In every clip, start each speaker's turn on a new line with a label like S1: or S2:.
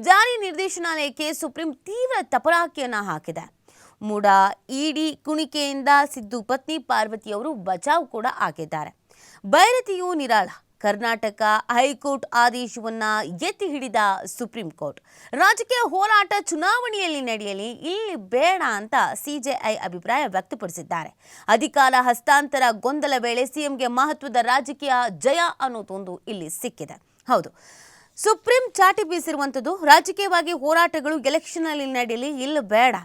S1: ಜಾರಿ ನಿರ್ದೇಶನಾಲಯಕ್ಕೆ ಸುಪ್ರೀಂ ತೀವ್ರ ತಪರಾಕಿಯನ್ನ ಹಾಕಿದೆ. ಮೂಡಾ ಇಡಿ ಕುಣಿಕೆಯಿಂದ ಸಿದ್ದು ಪತ್ನಿ ಪಾರ್ವತಿಯವರು ಬಚಾವ್ ಕೂಡ ಆಗಿದ್ದಾರೆ. ಭೈರತಿಯು ನಿರಾಳ. ಕರ್ನಾಟಕ ಹೈಕೋರ್ಟ್ ಆದೇಶವನ್ನ ಎತ್ತಿ ಹಿಡಿದ ಸುಪ್ರೀಂ ಕೋರ್ಟ್. ರಾಜಕೀಯ ಹೋರಾಟ ಚುನಾವಣೆಯಲ್ಲಿ ನಡೆಯಲಿ, ಇಲ್ಲಿ ಬೇಡ ಅಂತ ಸಿಜೆಐ ಅಭಿಪ್ರಾಯ ವ್ಯಕ್ತಪಡಿಸಿದ್ದಾರೆ. ಅಧಿಕಾರ ಹಸ್ತಾಂತರ ಗೊಂದಲ ವೇಳೆ ಸಿಎಂಗೆ ಮಹತ್ವದ ರಾಜಕೀಯ ಜಯ ಅನ್ನೋದೊಂದು ಇಲ್ಲಿ ಸಿಕ್ಕಿದೆ. ಹೌದು, ಸುಪ್ರೀಂ ಚಾಟಿ ಬೀಸಿರುವಂಥದ್ದು ರಾಜಕೀಯವಾಗಿ ಹೋರಾಟಗಳು ಎಲೆಕ್ಷನ್ ಅಲ್ಲಿ ನಡೆಯಲಿ, ಇಲ್ಲಿ ಬೇಡ.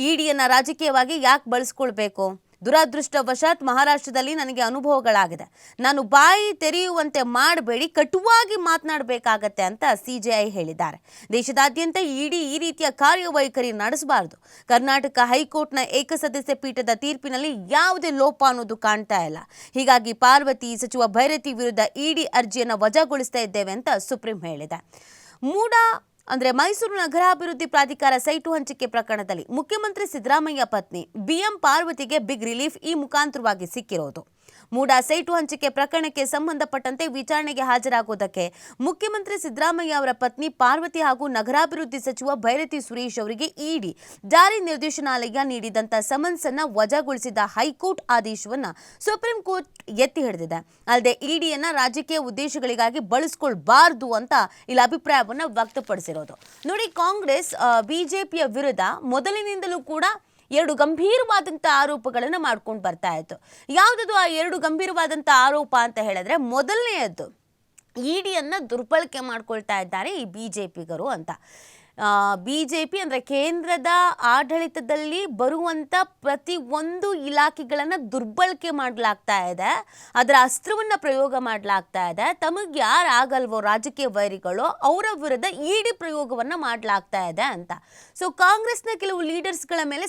S1: ಇಡಿಯನ್ನ ರಾಜಕೀಯವಾಗಿ ಯಾಕೆ ಬಳಸ್ಕೊಳ್ಬೇಕು? ದುರದೃಷ್ಟವಶಾತ್ ಮಹಾರಾಷ್ಟ್ರದಲ್ಲಿ ನನಗೆ ಅನುಭವಗಳಾಗಿದೆ. ನಾನು ಬಾಯಿ ತೆರೆಯುವಂತೆ ಮಾಡಬೇಡಿ, ಕಟುವಾಗಿ ಮಾತನಾಡಬೇಕಾಗತ್ತೆ ಅಂತ ಸಿಜೆಐ ಹೇಳಿದ್ದಾರೆ. ದೇಶದಾದ್ಯಂತ ಇಡಿ ಈ ರೀತಿಯ ಕಾರ್ಯವೈಖರಿ ನಡೆಸಬಾರದು. ಕರ್ನಾಟಕ ಹೈಕೋರ್ಟ್ನ ಏಕಸದಸ್ಯ ಪೀಠದ ತೀರ್ಪಿನಲ್ಲಿ ಯಾವುದೇ ಲೋಪ ಅನ್ನೋದು ಕಾಣ್ತಾ ಇಲ್ಲ. ಹೀಗಾಗಿ ಪಾರ್ವತಿ, ಸಚಿವ ಭೈರತಿ ವಿರುದ್ಧ ಇಡಿ ಅರ್ಜಿಯನ್ನು ವಜಾಗೊಳಿಸ್ತಾ ಇದ್ದೇವೆ ಅಂತ ಸುಪ್ರೀಂ ಹೇಳಿದೆ. ಮೂಡಾ ಮೈಸೂರು ನಗರಾಭಿವೃದ್ಧಿ ಪ್ರಾಧಿಕಾರ ಸೈಟು ಹಂಚಿಕೆ ಪ್ರಕರಣದಲ್ಲಿ ಮುಖ್ಯಮಂತ್ರಿ ಸಿದ್ದರಾಮಯ್ಯ ಪತ್ನಿ ಬಿಎಂ ಪಾರ್ವತಿಗೆ ಬಿಗ್ ರಿಲೀಫ್ ಈ ಮುಖಾಂತರವಾಗಿ ಸಿಕ್ಕಿರೋದು. ಮೂಡಾ ಸೈಟು ಹಂಚಿಕೆ ಪ್ರಕರಣಕ್ಕೆ ಸಂಬಂಧಪಟ್ಟಂತೆ ವಿಚಾರಣೆಗೆ ಹಾಜರಾಗುವುದಕ್ಕೆ ಮುಖ್ಯಮಂತ್ರಿ ಸಿದ್ದರಾಮಯ್ಯ ಅವರ ಪತ್ನಿ ಪಾರ್ವತಿ ಹಾಗೂ ನಗರಾಭಿವೃದ್ಧಿ ಸಚಿವ ಭೈರತಿ ಸುರೇಶ್ ಅವರಿಗೆ ಇಡಿ ಜಾರಿ ನಿರ್ದೇಶನಾಲಯ ನೀಡಿದಂತ ಸಮನ್ಸ್ ಅನ್ನ ವಜಾಗೊಳಿಸಿದ ಹೈಕೋರ್ಟ್ ಆದೇಶವನ್ನ ಸುಪ್ರೀಂ ಕೋರ್ಟ್ ಎತ್ತಿ ಹಿಡಿದಿದೆ. ಅಲ್ಲದೆ ಇಡಿಯನ್ನ ರಾಜಕೀಯ ಉದ್ದೇಶಗಳಿಗಾಗಿ ಬಳಸಿಕೊಳ್ಳಬಾರದು ಅಂತ ಇಲ್ಲಿ ಅಭಿಪ್ರಾಯವನ್ನ ವ್ಯಕ್ತಪಡಿಸಿರೋದು. ನೋಡಿ, ಕಾಂಗ್ರೆಸ್ ಬಿಜೆಪಿಯ ವಿರುದ್ಧ ಮೊದಲಿನಿಂದಲೂ ಕೂಡ ಎರಡು ಗಂಭೀರವಾದಂಥ ಆರೋಪಗಳನ್ನು ಮಾಡ್ಕೊಂಡು ಬರ್ತಾ ಇತ್ತು. ಯಾವುದದು ಆ ಎರಡು ಗಂಭೀರವಾದಂಥ ಆರೋಪ ಅಂತ ಹೇಳಿದ್ರೆ, ಮೊದಲನೆಯದ್ದು ಇಡಿಯನ್ನು ದುರ್ಬಳಕೆ ಮಾಡ್ಕೊಳ್ತಾ ಇದ್ದಾರೆ ಈ ಬಿಜೆಪಿಗರು ಅಂತ. ಬಿಜೆಪಿ ಅಂದರೆ ಕೇಂದ್ರದ ಆಡಳಿತದಲ್ಲಿ ಬರುವಂಥ ಪ್ರತಿಯೊಂದು ಇಲಾಖೆಗಳನ್ನು ದುರ್ಬಳಕೆ ಮಾಡಲಾಗ್ತಾ ಇದೆ, ಅದರ ಅಸ್ತ್ರವನ್ನು ಪ್ರಯೋಗ ಮಾಡಲಾಗ್ತಾ ಇದೆ. ತಮಗೆ ಯಾರು ಆಗಲ್ವೋ ರಾಜಕೀಯ ವೈರಿಗಳು, ಅವರ ವಿರುದ್ಧ ಇಡಿ ಪ್ರಯೋಗವನ್ನು ಮಾಡಲಾಗ್ತಾ ಇದೆ ಅಂತ. ಸೊ ಕಾಂಗ್ರೆಸ್ನ ಕೆಲವು ಲೀಡರ್ಸ್ಗಳ ಮೇಲೆ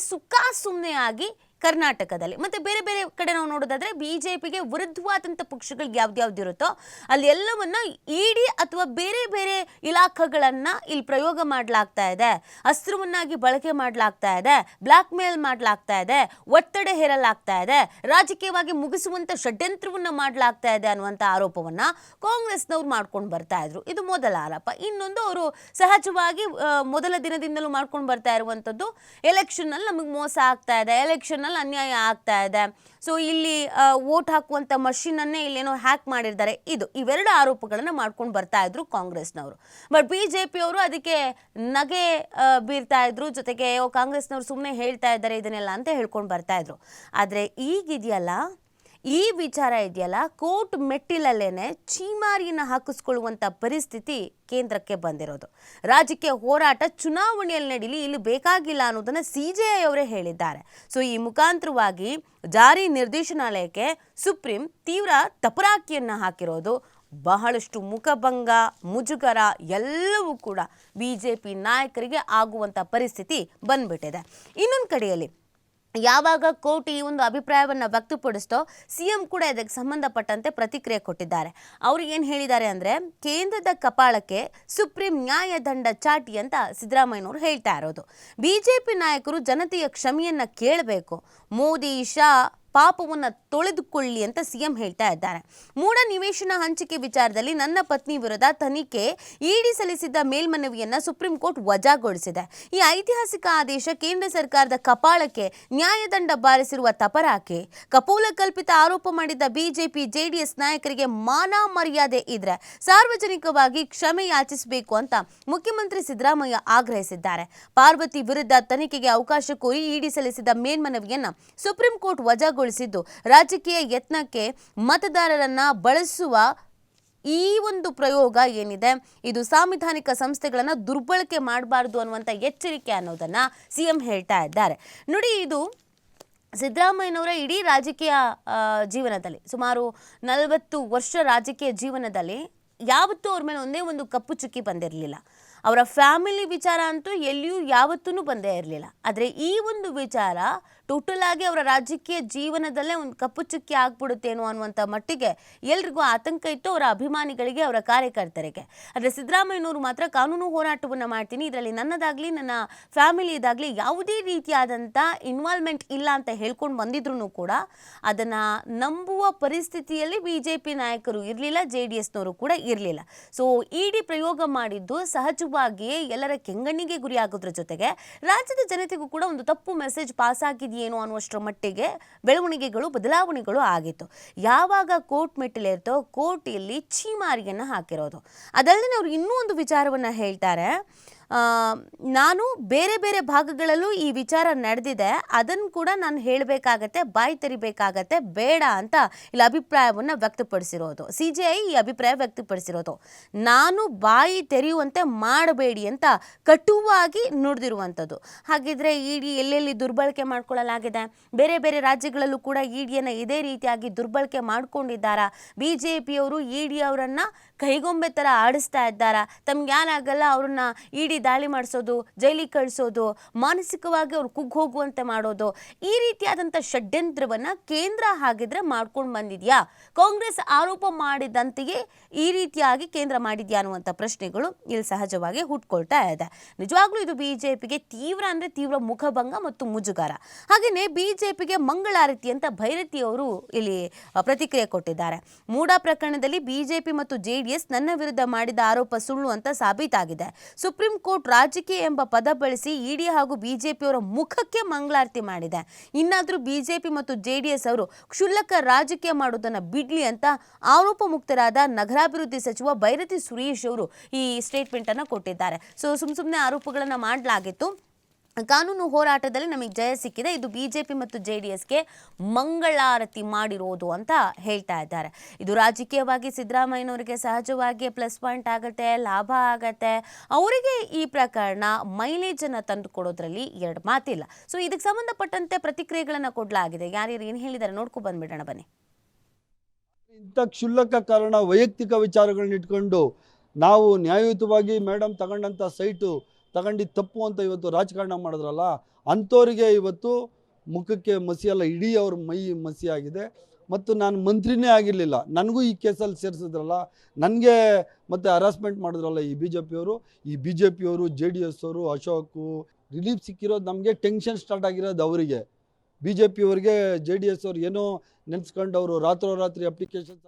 S1: ಸುಮ್ಮನೆ ಆಗಿ ಕರ್ನಾಟಕದಲ್ಲಿ ಮತ್ತು ಬೇರೆ ಬೇರೆ ಕಡೆ ನಾವು ನೋಡೋದಾದ್ರೆ ಬಿಜೆಪಿಗೆ ವಿರುದ್ಧವಾದಂಥ ಪಕ್ಷಗಳು ಯಾವ್ದ್ಯಾವ್ದಿರುತ್ತೋ ಅಲ್ಲಿ ಎಲ್ಲವನ್ನ ಇಡಿ ಅಥವಾ ಬೇರೆ ಬೇರೆ ಇಲಾಖೆಗಳನ್ನು ಇಲ್ಲಿ ಪ್ರಯೋಗ ಮಾಡಲಾಗ್ತಾ ಇದೆ, ಅಸ್ತ್ರವನ್ನಾಗಿ ಬಳಕೆ ಮಾಡಲಾಗ್ತಾ ಇದೆ, ಬ್ಲ್ಯಾಕ್ ಮೇಲ್ ಮಾಡಲಾಗ್ತಾ ಇದೆ, ಒತ್ತಡ ಹೇರಲಾಗ್ತಾ ಇದೆ, ರಾಜಕೀಯವಾಗಿ ಮುಗಿಸುವಂಥ ಷಡ್ಯಂತ್ರವನ್ನು ಮಾಡಲಾಗ್ತಾ ಇದೆ ಅನ್ನುವಂಥ ಆರೋಪವನ್ನು ಕಾಂಗ್ರೆಸ್ನವ್ರು ಮಾಡ್ಕೊಂಡು ಬರ್ತಾ ಇದ್ರು. ಇದು ಮೊದಲ ಆರೋಪ. ಇನ್ನೊಂದು, ಅವರು ಸಹಜವಾಗಿ ಮೊದಲ ದಿನದಿಂದಲೂ ಮಾಡ್ಕೊಂಡು ಬರ್ತಾ ಇರುವಂಥದ್ದು ಎಲೆಕ್ಷನ್ನಲ್ಲಿ ನಮಗೆ ಮೋಸ ಆಗ್ತಾ ಇದೆ, ಎಲೆಕ್ಷನ್ನಲ್ಲಿ ಅನ್ಯಾಯ ಆಗ್ತಾ ಇದೆ, ಸೊ ಇಲ್ಲಿ ವೋಟ್ ಹಾಕುವಂಥ ಮಷೀನನ್ನೇ ಇಲ್ಲೇನೋ ಹ್ಯಾಕ್ ಮಾಡಿದ್ದಾರೆ. ಇವೆರಡು ಆರೋಪಗಳನ್ನು ಮಾಡ್ಕೊಂಡು ಬರ್ತಾ ಇದ್ರು ಕಾಂಗ್ರೆಸ್ನವರು. ಬಟ್ ಬಿಜೆಪಿಯವರು ಅದಕ್ಕೆ ನಗೆ ಬೀರ್ತಾ ಇದ್ರು, ಜೊತೆಗೆ ಕಾಂಗ್ರೆಸ್ನವರು ಸುಮ್ಮನೆ ಹೇಳ್ತಾ ಇದ್ದಾರೆ ಇದನ್ನೆಲ್ಲ ಅಂತ ಹೇಳ್ಕೊಂಡು ಬರ್ತಾ ಇದ್ರು. ಆದರೆ ಈಗಿದೆಯಲ್ಲ, ಈ ವಿಚಾರ ಇದೆಯಲ್ಲ, ಕೋರ್ಟ್ ಮೆಟ್ಟಿಲಲ್ಲೇನೆ ಚೀಮಾರಿಯನ್ನು ಹಾಕಿಸ್ಕೊಳ್ಳುವಂಥ ಪರಿಸ್ಥಿತಿ ಕೇಂದ್ರಕ್ಕೆ ಬಂದಿರೋದು. ರಾಜಕೀಯ ಹೋರಾಟ ಚುನಾವಣೆಯಲ್ಲಿ ನಡೀಲಿ, ಇಲ್ಲಿ ಬೇಕಾಗಿಲ್ಲ ಅನ್ನೋದನ್ನು ಸಿಜೆಐ ಅವರೇ ಹೇಳಿದ್ದಾರೆ. ಸೊ ಈ ಮುಖಾಂತರವಾಗಿ ಜಾರಿ ನಿರ್ದೇಶನಾಲಯಕ್ಕೆ ಸುಪ್ರೀಂ ತೀವ್ರ ತಪರಾಕಿಯನ್ನು ಹಾಕಿರೋದು ಬಹಳಷ್ಟು ಮುಖಭಂಗ, ಮುಜುಗರ ಎಲ್ಲವೂ ಕೂಡ ಬಿಜೆಪಿ ನಾಯಕರಿಗೆ ಆಗುವಂಥ ಪರಿಸ್ಥಿತಿ ಬಂದ್ಬಿಟ್ಟಿದೆ. ಇನ್ನೊಂದು ಕಡೆಯಲ್ಲಿ ಯಾವಾಗ ಕೋರ್ಟ್ ಈ ಒಂದು ಅಭಿಪ್ರಾಯವನ್ನು ವ್ಯಕ್ತಪಡಿಸ್ತೋ ಸಿಎಂ ಕೂಡ ಇದಕ್ಕೆ ಸಂಬಂಧಪಟ್ಟಂತೆ ಪ್ರತಿಕ್ರಿಯೆ ಕೊಟ್ಟಿದ್ದಾರೆ. ಅವರು ಏನು ಹೇಳಿದ್ದಾರೆ ಅಂದರೆ, ಕೇಂದ್ರದ ಕಪಾಳಕ್ಕೆ ಸುಪ್ರೀಂ ನ್ಯಾಯದಂಡ ಚಾಟಿ ಅಂತ ಸಿದ್ದರಾಮಯ್ಯನವರು ಹೇಳ್ತಾ ಇರೋದು. ಬಿಜೆಪಿ ನಾಯಕರು ಜನತೆಯ ಕ್ಷಮೆಯನ್ನು ಕೇಳಬೇಕು, ಮೋದಿ ಶಾ ಪಾಪವನ್ನು ತೊಳೆದುಕೊಳ್ಳಿ ಅಂತ ಸಿಎಂ ಹೇಳ್ತಾ ಇದ್ದಾರೆ. ಮೂಢ ನಿವೇಶನ ಹಂಚಿಕೆ ವಿಚಾರದಲ್ಲಿ ನನ್ನ ಪತ್ನಿ ವಿರುದ್ಧ ತನಿಖೆ ಇಡಿ ಸಲ್ಲಿಸಿದ್ದ ಮೇಲ್ಮನವಿಯನ್ನು ಸುಪ್ರೀಂ ಕೋರ್ಟ್ ವಜಾಗೊಳಿಸಿದೆ. ಈ ಐತಿಹಾಸಿಕ ಆದೇಶ ಕೇಂದ್ರ ಸರ್ಕಾರದ ಕಪಾಳಕ್ಕೆ ನ್ಯಾಯದಂಡ ಬಾರಿಸಿರುವ ತಪರಾಕೆ. ಕಪೋಲ ಕಲ್ಪಿತ ಆರೋಪ ಮಾಡಿದ್ದ ಬಿಜೆಪಿ ಜೆಡಿಎಸ್ ನಾಯಕರಿಗೆ ಮಾನ ಮರ್ಯಾದೆ ಇದ್ರೆ ಸಾರ್ವಜನಿಕವಾಗಿ ಕ್ಷಮೆ ಯಾಚಿಸಬೇಕು ಅಂತ ಮುಖ್ಯಮಂತ್ರಿ ಸಿದ್ದರಾಮಯ್ಯ ಆಗ್ರಹಿಸಿದ್ದಾರೆ. ಪಾರ್ವತಿ ವಿರುದ್ಧ ತನಿಖೆಗೆ ಅವಕಾಶ ಕೋರಿ ಇಡಿ ಸಲ್ಲಿಸಿದ ಮೇಲ್ಮನವಿಯನ್ನು ಸುಪ್ರೀಂ ಕೋರ್ಟ್ ವಜಾಗೊಳಿಸಿದ್ದು ರಾಜಕೀಯ ಯತ್ನಕ್ಕೆ ಮತದಾರರನ್ನ ಬಳಸುವ ಈ ಒಂದು ಪ್ರಯೋಗ ಏನಿದೆ, ಇದು ಸಾಂವಿಧಾನಿಕ ಸಂಸ್ಥೆಗಳನ್ನು ದುರ್ಬಳಕೆ ಮಾಡಬಾರದು ಅನ್ನುವಂಥ ಎಚ್ಚರಿಕೆ ಅನ್ನೋದನ್ನ ಸಿಎಂ ಹೇಳ್ತಾ ಇದ್ದಾರೆ. ನೋಡಿ, ಇದು ಸಿದ್ದರಾಮಯ್ಯನವರ ಇಡೀ ರಾಜಕೀಯ ಜೀವನದಲ್ಲಿ, ಸುಮಾರು 40 ವರ್ಷ ರಾಜಕೀಯ ಜೀವನದಲ್ಲಿ ಯಾವತ್ತೂ ಅವ್ರ ಮೇಲೆ ಒಂದೇ ಒಂದು ಕಪ್ಪು ಚುಕ್ಕಿ ಬಂದಿರಲಿಲ್ಲ. ಅವರ ಫ್ಯಾಮಿಲಿ ವಿಚಾರ ಅಂತೂ ಎಲ್ಲಿಯೂ ಯಾವತ್ತೂ ಬಂದೇ ಇರಲಿಲ್ಲ. ಆದರೆ ಈ ಒಂದು ವಿಚಾರ ಟೋಟಲ್ ಆಗಿ ಅವರ ರಾಜಕೀಯ ಜೀವನದಲ್ಲೇ ಒಂದು ಕಪ್ಪು ಚುಕ್ಕಿ ಆಗ್ಬಿಡುತ್ತೇನೋ ಅನ್ನುವಂಥ ಮಟ್ಟಿಗೆ ಎಲ್ರಿಗೂ ಆತಂಕ ಇತ್ತು, ಅವರ ಅಭಿಮಾನಿಗಳಿಗೆ, ಅವರ ಕಾರ್ಯಕರ್ತರಿಗೆ. ಆದರೆ ಸಿದ್ದರಾಮಯ್ಯನವರು ಮಾತ್ರ ಕಾನೂನು ಹೋರಾಟವನ್ನು ಮಾಡ್ತೀನಿ, ಇದರಲ್ಲಿ ನನ್ನದಾಗಲಿ ನನ್ನ ಫ್ಯಾಮಿಲಿದಾಗಲಿ ಯಾವುದೇ ರೀತಿಯಾದಂಥ ಇನ್ವಾಲ್ವ್ಮೆಂಟ್ ಇಲ್ಲ ಅಂತ ಹೇಳ್ಕೊಂಡು ಬಂದಿದ್ರು ಕೂಡ ಅದನ್ನು ನಂಬುವ ಪರಿಸ್ಥಿತಿಯಲ್ಲಿ BJP ನಾಯಕರು ಇರಲಿಲ್ಲ, JDSನವರು ಕೂಡ ಇರಲಿಲ್ಲ. ಸೊ ಇಡಿ ಪ್ರಯೋಗ ಮಾಡಿದ್ದು ಸಹಜವಾಗಿಯೇ ಎಲ್ಲರ ಕೆಂಗಣ್ಣಿಗೆ ಗುರಿಯಾಗೋದ್ರ ಜೊತೆಗೆ ರಾಜ್ಯದ ಜನತೆಗೂ ಕೂಡ ಒಂದು ತಪ್ಪು ಮೆಸೇಜ್ ಪಾಸ್ ಆಗಿದೆಯೇನೋ ಅನ್ನುವಷ್ಟರ ಮಟ್ಟಿಗೆ ಬೆಳವಣಿಗೆಗಳು, ಬದಲಾವಣೆಗಳು ಆಗಿತ್ತು. ಯಾವಾಗ ಕೋರ್ಟ್ ಮೆಟ್ಟಿಲೇರ್ತೋ ಕೋರ್ಟ್ ಇಲ್ಲಿ ಛೀಮಾರಿಯನ್ನು ಹಾಕಿರೋದು. ಅದಲ್ಲದೆ ಅವರು ಇನ್ನೂ ಒಂದು ವಿಚಾರವನ್ನು ಹೇಳ್ತಾರೆ, ನಾನು ಬೇರೆ ಬೇರೆ ಭಾಗಗಳಲ್ಲೂ ಈ ವಿಚಾರ ನಡೆದಿದೆ, ಅದನ್ನು ಕೂಡ ನಾನು ಹೇಳಬೇಕಾಗತ್ತೆ, ಬಾಯಿ ತೆರಿಬೇಕಾಗತ್ತೆ, ಬೇಡ ಅಂತ ಇಲ್ಲಿ ಅಭಿಪ್ರಾಯವನ್ನು ವ್ಯಕ್ತಪಡಿಸಿರೋದು. CJI ಈ ಅಭಿಪ್ರಾಯ ವ್ಯಕ್ತಪಡಿಸಿರೋದು. ನಾನು ಬಾಯಿ ತೆರೆಯುವಂತೆ ಮಾಡಬೇಡಿ ಅಂತ ಕಟುವಾಗಿ ನುಡಿದಿರುವಂಥದ್ದು. ಹಾಗಿದ್ರೆ ಇಡಿ ಎಲ್ಲೆಲ್ಲಿ ದುರ್ಬಳಕೆ ಮಾಡ್ಕೊಳ್ಳಲಾಗಿದೆ? ಬೇರೆ ಬೇರೆ ರಾಜ್ಯಗಳಲ್ಲೂ ಕೂಡ ಇಡಿಯನ್ನು ಇದೇ ರೀತಿಯಾಗಿ ದುರ್ಬಳಕೆ ಮಾಡ್ಕೊಂಡಿದ್ದಾರಾ? BJPಯವರು ಇಡಿ ಅವರನ್ನು ಕೈಗೊಂಬೆ ಥರ ಆಡಿಸ್ತಾ ಇದ್ದಾರಾ? ತಮ್ಗೆ ಯಾರಾಗಲ್ಲ ಅವ್ರನ್ನ ಇಡಿ ದಾಳಿ ಮಾಡಿಸೋದು, ಜೈಲಿಗೆ ಕಳಿಸೋದು, ಮಾನಸಿಕವಾಗಿ ಅವ್ರು ಕುಗ್ಗಿ ಹೋಗುವಂತೆ ಮಾಡೋದು, ಈ ರೀತಿಯಾದಂಥ ಷಡ್ಯಂತ್ರವನ್ನು ಕೇಂದ್ರ ಹಾಗಿದ್ರೆ ಮಾಡ್ಕೊಂಡು ಬಂದಿದೆಯಾ? ಕಾಂಗ್ರೆಸ್ ಆರೋಪ ಮಾಡಿದಂತೆಯೇ ಈ ರೀತಿಯಾಗಿ ಕೇಂದ್ರ ಮಾಡಿದ್ಯಾ ಅನ್ನುವಂಥ ಪ್ರಶ್ನೆಗಳು ಇಲ್ಲಿ ಸಹಜವಾಗಿ ಹುಟ್ಕೊಳ್ತಾ ಇದೆ. ನಿಜವಾಗ್ಲೂ ಇದು BJPಗೆ ತೀವ್ರ ಅಂದರೆ ತೀವ್ರ ಮುಖಭಂಗ ಮತ್ತು ಮುಜುಗರ. ಹಾಗೆಯೇ BJPಗೆ ಮಂಗಳಾರತಿ ಅಂತ ಭೈರತಿಯವರು ಇಲ್ಲಿ ಪ್ರತಿಕ್ರಿಯೆ ಕೊಟ್ಟಿದ್ದಾರೆ. ಮೂಡಾ ಪ್ರಕರಣದಲ್ಲಿ BJP ಮತ್ತು JDS ನನ್ನ ವಿರುದ್ಧ ಮಾಡಿದ ಆರೋಪ ಸುಳ್ಳು ಅಂತ ಸಾಬೀತಾಗಿದೆ. ಸುಪ್ರೀಂ ಕೋರ್ಟ್ ರಾಜಕೀಯ ಎಂಬ ಪದ ಬಳಸಿ ಇಡಿ ಹಾಗೂ BJPಯವರ ಮುಖಕ್ಕೆ ಮಂಗಳಾರತಿ ಮಾಡಿದೆ. ಇನ್ನಾದರೂ BJP ಮತ್ತು JDS ಅವರು ಕ್ಷುಲ್ಲಕ ರಾಜಕೀಯ ಮಾಡೋದನ್ನು ಬಿಡ್ಲಿ ಅಂತ ಆರೋಪ ಮುಕ್ತರಾದ ನಗರಾಭಿವೃದ್ಧಿ ಸಚಿವ ಭೈರತಿ ಸುರೇಶ್ ಅವರು ಈ ಸ್ಟೇಟ್ಮೆಂಟ್ ಅನ್ನು ಕೊಟ್ಟಿದ್ದಾರೆ. ಸೊ ಸುಮ್ಮನೆ ಆರೋಪಗಳನ್ನು ಮಾಡಲಾಗಿತ್ತು, ಕಾನೂನು ಹೋರಾಟದಲ್ಲಿ ನಮಗೆ ಜಯ ಸಿಕ್ಕಿದೆ, ಇದು BJP ಮತ್ತು JDSಗೆ ಮಂಗಳಾರತಿ ಮಾಡಿರೋದು ಅಂತ ಹೇಳ್ತಾ ಇದ್ದಾರೆ. ಇದು ರಾಜಕೀಯವಾಗಿ ಸಿದ್ದರಾಮಯ್ಯನವರಿಗೆ ಸಹಜವಾಗಿ ಪ್ಲಸ್ ಪಾಯಿಂಟ್ ಆಗುತ್ತೆ, ಲಾಭ ಆಗತ್ತೆ. ಅವರಿಗೆ ಈ ಪ್ರಕರಣ ಮೈಲೇಜನ್ನು ತಂದು ಕೊಡೋದ್ರಲ್ಲಿ ಎರಡು ಮಾತಿಲ್ಲ. ಸೊ ಇದಕ್ಕೆ ಸಂಬಂಧಪಟ್ಟಂತೆ ಪ್ರತಿಕ್ರಿಯೆಗಳನ್ನು ಕೊಡಲಾಗಿದೆ. ಯಾರ್ಯಾರು ಏನು ಹೇಳಿದ್ದಾರೆ ನೋಡ್ಕೊಂಡು ಬಂದ್ಬಿಡೋಣ ಬನ್ನಿ.
S2: ಇಂಥ ಕ್ಷುಲ್ಲಕ ಕಾರಣ ವೈಯಕ್ತಿಕ ವಿಚಾರಗಳನ್ನ ಇಟ್ಕೊಂಡು ನಾವು ನ್ಯಾಯಯುತವಾಗಿ ಮೇಡಮ್ ತಗೊಂಡಂಥ ಸೈಟು ತಗೊಂಡಿದ್ದು ತಪ್ಪು ಅಂತ ಇವತ್ತು ರಾಜಕಾರಣ ಮಾಡಿದ್ರಲ್ಲ, ಅಂಥವ್ರಿಗೆ ಇವತ್ತು ಮುಖಕ್ಕೆ ಮಸಿ ಅಲ್ಲ, ಇಡೀ ಅವ್ರ ಮೈ ಮಸಿ ಆಗಿದೆ. ಮತ್ತು ನಾನು ಮಂತ್ರಿನೇ ಆಗಿರಲಿಲ್ಲ, ನನಗೂ ಈ ಕೇಸಲ್ಲಿ ಸೇರಿಸಿದ್ರಲ್ಲ, ನನಗೆ ಮತ್ತು ಹರಾಸ್ಮೆಂಟ್ ಮಾಡಿದ್ರಲ್ಲ ಈ BJPಯವರು JDS ಅವರು, ಅಶೋಕು ರಿಲೀಫ್ ಸಿಕ್ಕಿರೋದು ನಮಗೆ, ಟೆನ್ಷನ್ ಸ್ಟಾರ್ಟ್ ಆಗಿರೋದು ಅವರಿಗೆ. BJPಯವರಿಗೆ JDS ಅವ್ರು ಏನೋ ನೆನೆಸ್ಕೊಂಡು ಅವರು ರಾತ್ರೋರಾತ್ರಿ ಅಪ್ಲಿಕೇಶನ್ಸ್